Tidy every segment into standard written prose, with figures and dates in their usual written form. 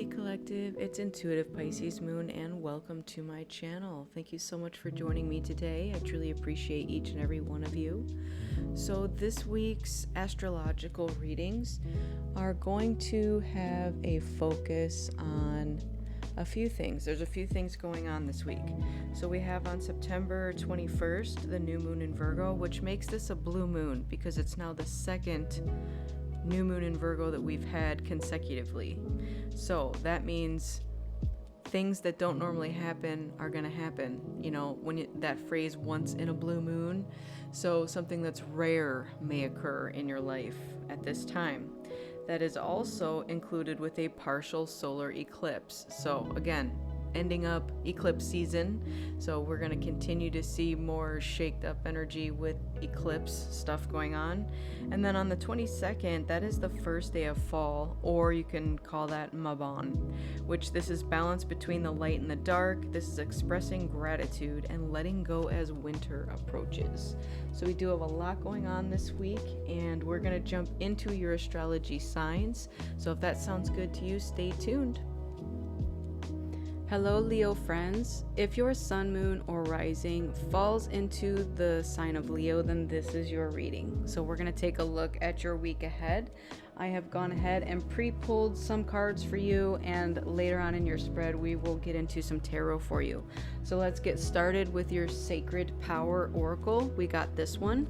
Collective, it's Intuitive Pisces Moon and welcome to my channel. Thank you so much for joining me today. I truly appreciate each and every one of you. So this week's astrological readings are going to have a focus on a few things. There's a few things going on this week. So we have on September 21st, the new moon in Virgo, which makes this a blue moon because it's now the second new moon in Virgo that we've had consecutively. So that means things that don't normally happen are going to happen. You know, that phrase, once in a blue moon. So something that's rare may occur in your life at this time. That is also included with a partial solar eclipse. So again, ending up eclipse season. So we're going to continue to see more shaked up energy with eclipse stuff going on. And then on the 22nd, that is the first day of fall, or you can call that Mabon, which this is balance between the light and the dark. This is expressing gratitude and letting go as winter approaches. So we do have a lot going on this week, and we're going to jump into your astrology signs. So if that sounds good to you, stay tuned. Hello Leo friends. If your sun, moon, or rising falls into the sign of Leo, then this is your reading. So we're going to take a look at your week ahead. I have gone ahead and pre-pulled some cards for you, and later on in your spread we will get into some tarot for you. So let's get started with your Sacred Power Oracle. We got this one,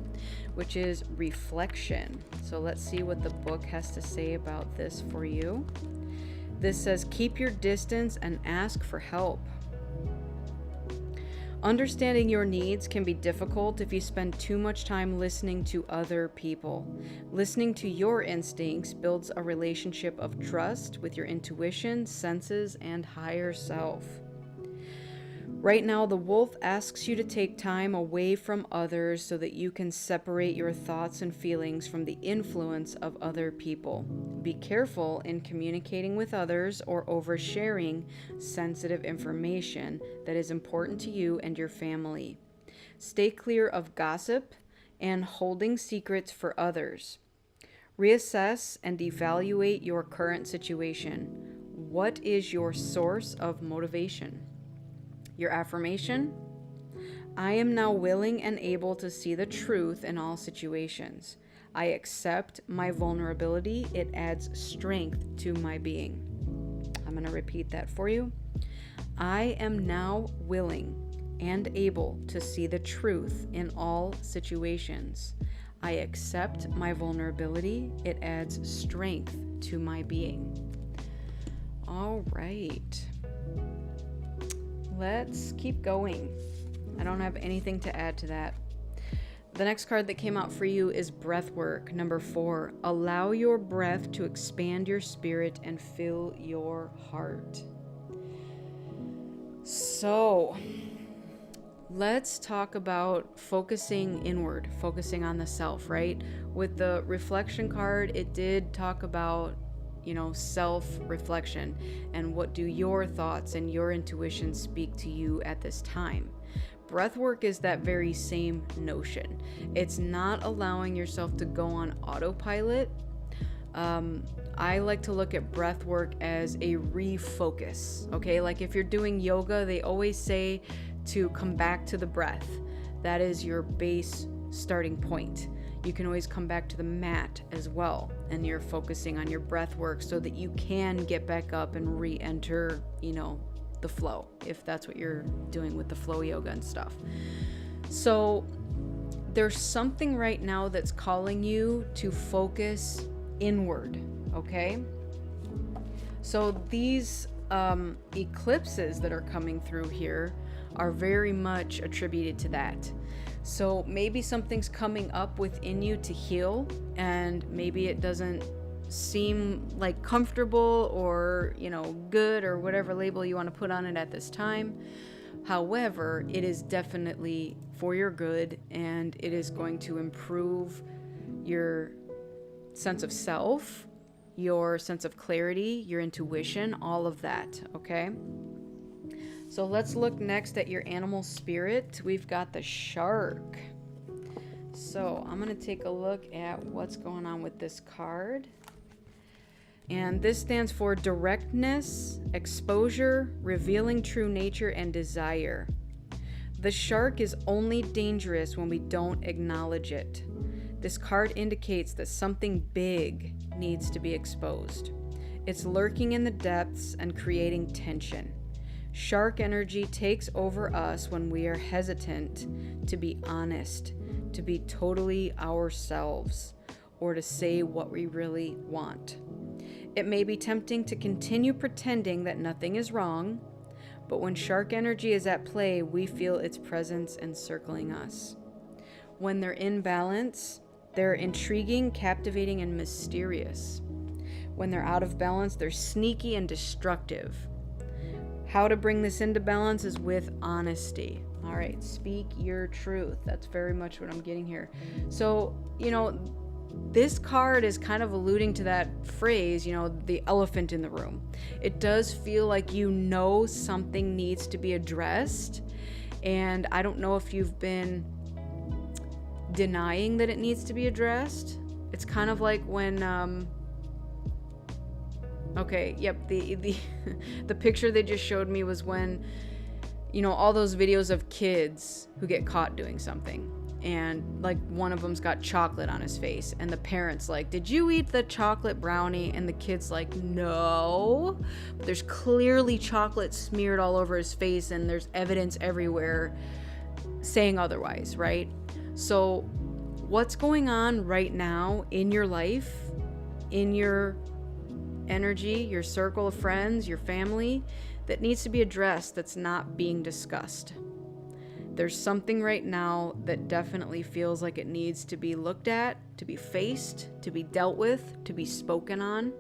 which is Reflection. So let's see what the book has to say about this for you. This says, keep your distance and ask for help. Understanding your needs can be difficult if you spend too much time listening to other people. Listening to your instincts builds a relationship of trust with your intuition, senses, and higher self. Right now, the wolf asks you to take time away from others so that you can separate your thoughts and feelings from the influence of other people. Be careful in communicating with others or oversharing sensitive information that is important to you and your family. Stay clear of gossip and holding secrets for others. Reassess and evaluate your current situation. What is your source of motivation? Your affirmation: I am now willing and able to see the truth in all situations. I accept my vulnerability. It adds strength to my being. I'm going to repeat that for you. I am now willing and able to see the truth in all situations. I accept my vulnerability. It adds strength to my being. All right. Let's keep going. I don't have anything to add to that. The next card that came out for you is Breathwork, number 4. Allow your breath to expand your spirit and fill your heart. So, let's talk about focusing inward, focusing on the self, right? With the reflection card, it did talk about self-reflection and what do your thoughts and your intuition speak to you at this time. Breathwork is that very same notion. It's not allowing yourself to go on autopilot. I like to look at breathwork as a refocus, okay? Like if you're doing yoga, they always say to come back to the breath. That is your base starting point. You can always come back to the mat as well, and you're focusing on your breath work so that you can get back up and re-enter, the flow, if that's what you're doing with the flow yoga and stuff. So there's something right now that's calling you to focus inward, okay? So these eclipses that are coming through here are very much attributed to that. So maybe something's coming up within you to heal, and maybe it doesn't seem like comfortable or, good or whatever label you want to put on it at this time. However, it is definitely for your good, and it is going to improve your sense of self, your sense of clarity, your intuition, all of that, okay? So let's look next at your animal spirit. We've got the shark. So I'm going to take a look at what's going on with this card. And this stands for directness, exposure, revealing true nature, and desire. The shark is only dangerous when we don't acknowledge it. This card indicates that something big needs to be exposed. It's lurking in the depths and creating tension. Shark energy takes over us when we are hesitant to be honest, to be totally ourselves, or to say what we really want. It may be tempting to continue pretending that nothing is wrong, but when shark energy is at play, we feel its presence encircling us. When they're in balance, they're intriguing, captivating, and mysterious. When they're out of balance, they're sneaky and destructive. How to bring this into balance is with honesty. All right, speak your truth. That's very much what I'm getting here. So, this card is kind of alluding to that phrase, the elephant in the room. It does feel like something needs to be addressed. And I don't know if you've been denying that it needs to be addressed. It's kind of like when, the picture they just showed me was when, all those videos of kids who get caught doing something. And like one of them's got chocolate on his face, and the parents like, did you eat the chocolate brownie? And the kid's like, no, but there's clearly chocolate smeared all over his face, and there's evidence everywhere saying otherwise, right? So what's going on right now in your life, in your energy, your circle of friends, your family, that needs to be addressed, that's not being discussed? There's something right now that definitely feels like it needs to be looked at, to be faced, to be dealt with, to be spoken on.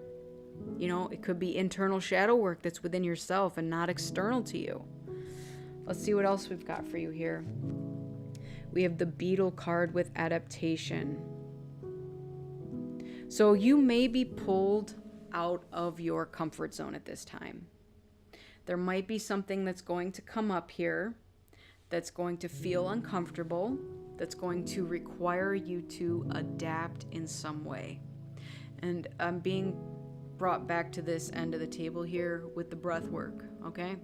It could be internal shadow work that's within yourself and not external to you. Let's see what else we've got for you here. We have the Beetle card with adaptation. So you may be pulled out of your comfort zone at this time. There might be something that's going to come up here that's going to feel uncomfortable, that's going to require you to adapt in some way. And I'm being brought back to this end of the table here with the breath work, okay?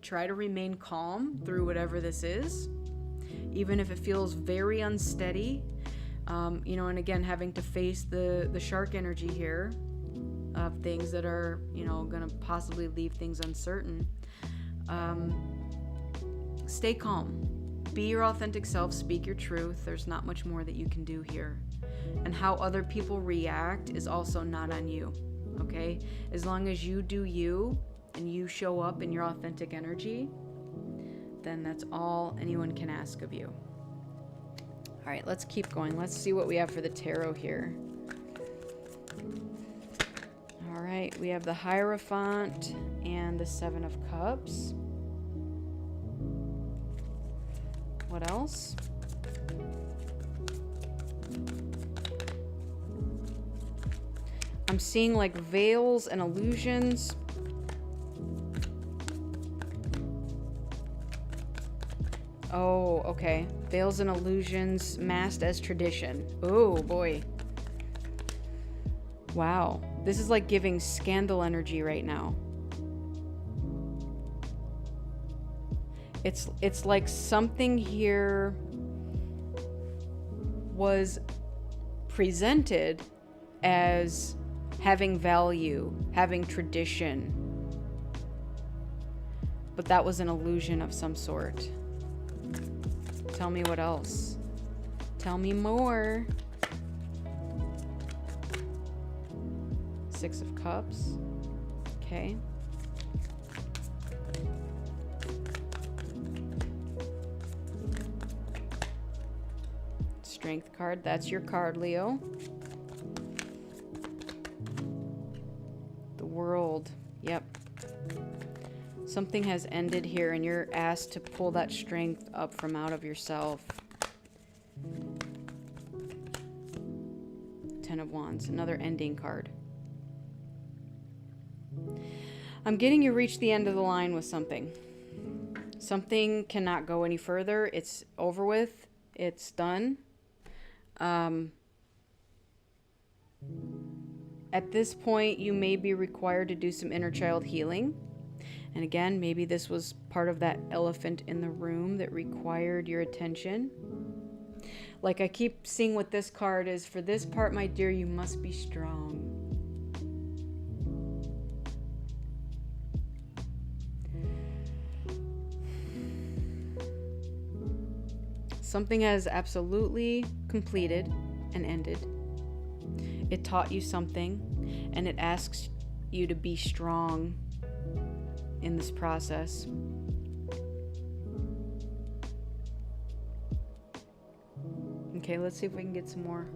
Try to remain calm through whatever this is, even if it feels very unsteady. And again, having to face the shark energy here of things that are, going to possibly leave things uncertain. Stay calm. Be your authentic self. Speak your truth. There's not much more that you can do here. And how other people react is also not on you, okay? As long as you do you and you show up in your authentic energy, then that's all anyone can ask of you. All right, let's keep going. Let's see what we have for the tarot here. All right, we have the Hierophant and the Seven of Cups. What else? I'm seeing like veils and illusions. Oh, okay. Veils and illusions masked as tradition. Oh, boy. Wow. This is like giving scandal energy right now. It's like something here was presented as having value, having tradition. But that was an illusion of some sort. Tell me what else. Tell me more. Six of Cups. Okay. Strength card. That's your card, Leo. The World. Yep. Something has ended here and you're asked to pull that strength up from out of yourself. Ten of Wands. Another ending card. I'm getting you reach the end of the line with something. Something cannot go any further. It's over with. It's done. At this point, you may be required to do some inner child healing. And again, maybe this was part of that elephant in the room that required your attention. Like I keep seeing what this card is. For this part, my dear, you must be strong. Something has absolutely completed and ended. It taught you something, and it asks you to be strong in this process. Okay, let's see if we can get some more.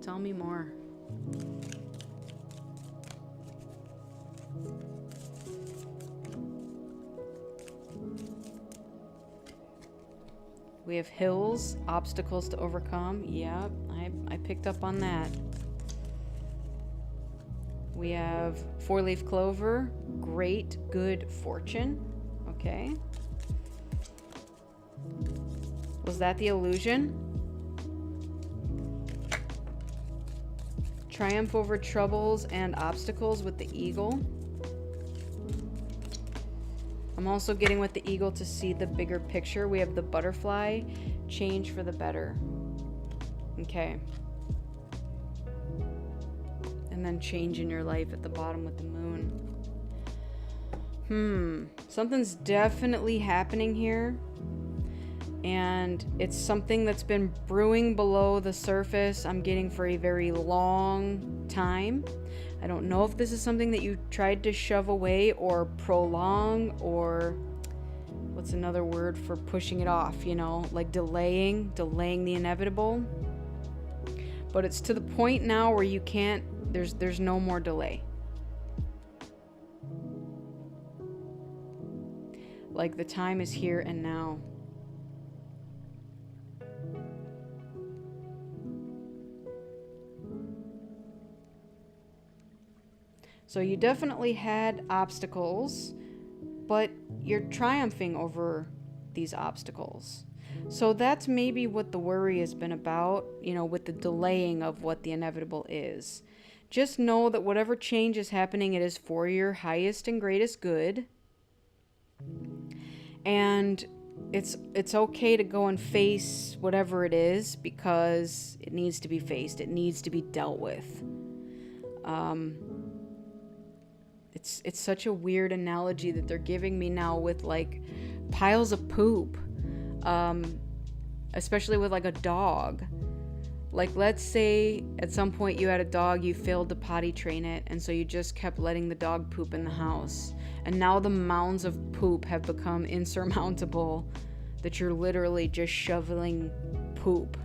Tell me more. We have hills, obstacles to overcome. Yep, I picked up on that. We have 4-leaf clover, great good fortune. Okay. Was that the illusion? Triumph over troubles and obstacles with the eagle. I'm also getting with the eagle to see the bigger picture. We have the butterfly, change for the better. Okay. And then change in your life at the bottom with the moon. Something's definitely happening here. And it's something that's been brewing below the surface, I'm getting, for a very long time. I don't know if this is something that you tried to shove away or prolong, or what's another word for pushing it off, you know, like delaying the inevitable. But it's to the point now where you can't, there's no more delay. Like the time is here and now. So you definitely had obstacles, but you're triumphing over these obstacles. So that's maybe what the worry has been about, you know, with the delaying of what the inevitable is. Just know that whatever change is happening, it is for your highest and greatest good. And it's okay to go and face whatever it is, because it needs to be faced. It needs to be dealt with. It's such a weird analogy that they're giving me now with like piles of poop, especially with like a dog. Like, let's say at some point you had a dog, you failed to potty train it, and so you just kept letting the dog poop in the house, and now the mounds of poop have become insurmountable, that you're literally just shoveling poop.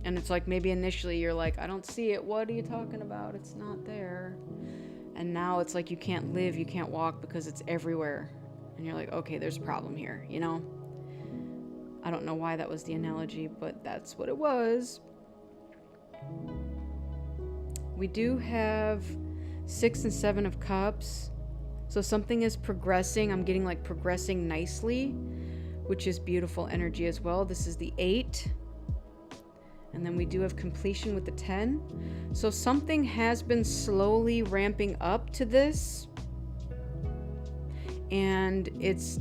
And it's like, maybe initially you're like, I don't see it. What are you talking about? It's not there. And now it's like you can't live, you can't walk because it's everywhere. And you're like, okay, there's a problem here, you know? I don't know why that was the analogy, but that's what it was. We do have 6 and 7 of cups. So something is progressing. I'm getting like progressing nicely, which is beautiful energy as well. This is the 8. And then we do have completion with the 10. So something has been slowly ramping up to this. And it's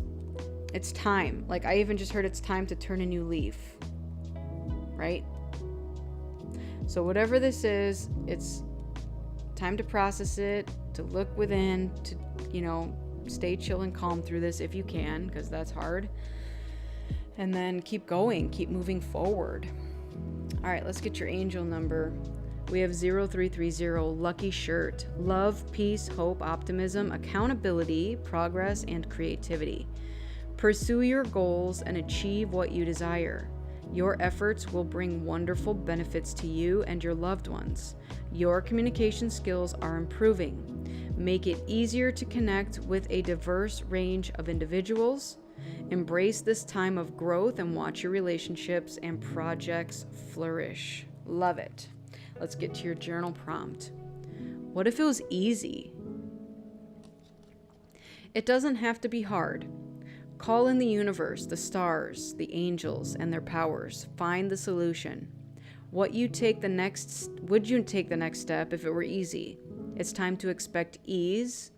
time. Like, I even just heard it's time to turn a new leaf. Right? So whatever this is, it's time to process it, to look within, to, you know, stay chill and calm through this if you can, because that's hard. And then keep going, keep moving forward. All right, let's get your angel number. We have 0330, lucky shirt. Love, peace, hope, optimism, accountability, progress, and creativity. Pursue your goals and achieve what you desire. Your efforts will bring wonderful benefits to you and your loved ones. Your communication skills are improving. Make it easier to connect with a diverse range of individuals. Embrace this time of growth and watch your relationships and projects flourish. Love it. Let's get to your journal prompt. What if it was easy? It doesn't have to be hard. Call in the universe, the stars, the angels, and their powers. Find the solution. Would you take the next step if it were easy? It's time to expect ease.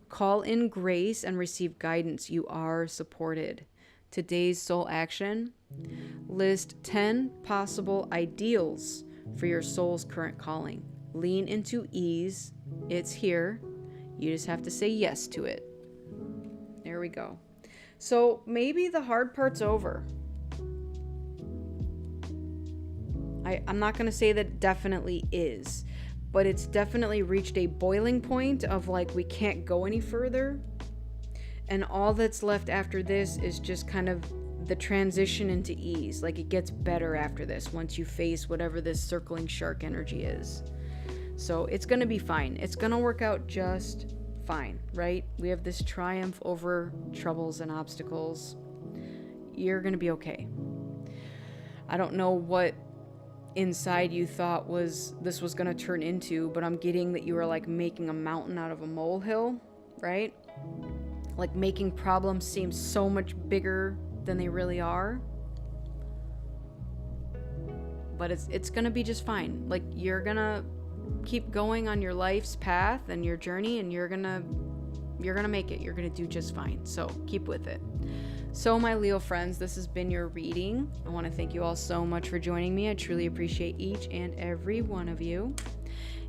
Call in grace and receive guidance. You are supported. Today's soul action: list 10 possible ideals for your soul's current calling. Lean into ease. It's here. You just have to say yes to it. There we go. So maybe the hard part's over. I'm not going to say that it definitely is, but it's definitely reached a boiling point of like, we can't go any further. And all that's left after this is just kind of the transition into ease. Like, it gets better after this once you face whatever this circling shark energy is. So it's going to be fine. It's going to work out just fine, right? We have this triumph over troubles and obstacles. You're going to be okay. I don't know what inside you thought this was going to turn into, but I'm getting that you are like making a mountain out of a molehill, right? Like making problems seem so much bigger than they really are. But it's going to be just fine. Like, you're going to keep going on your life's path and your journey, and you're going to make it. You're going to do just fine. So keep with it. So my Leo friends, this has been your reading. I want to thank you all so much for joining me. I truly appreciate each and every one of you.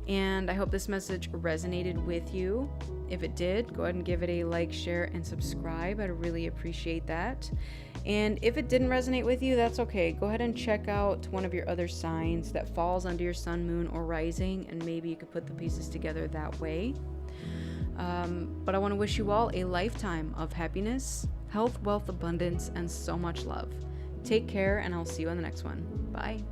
And I hope this message resonated with you. If it did, go ahead and give it a like, share, and subscribe. I'd really appreciate that. And if it didn't resonate with you, that's okay. Go ahead and check out one of your other signs that falls under your sun, moon, or rising, and maybe you could put the pieces together that way. But I want to wish you all a lifetime of happiness, health, wealth, abundance, and so much love. Take care, and I'll see you on the next one. Bye.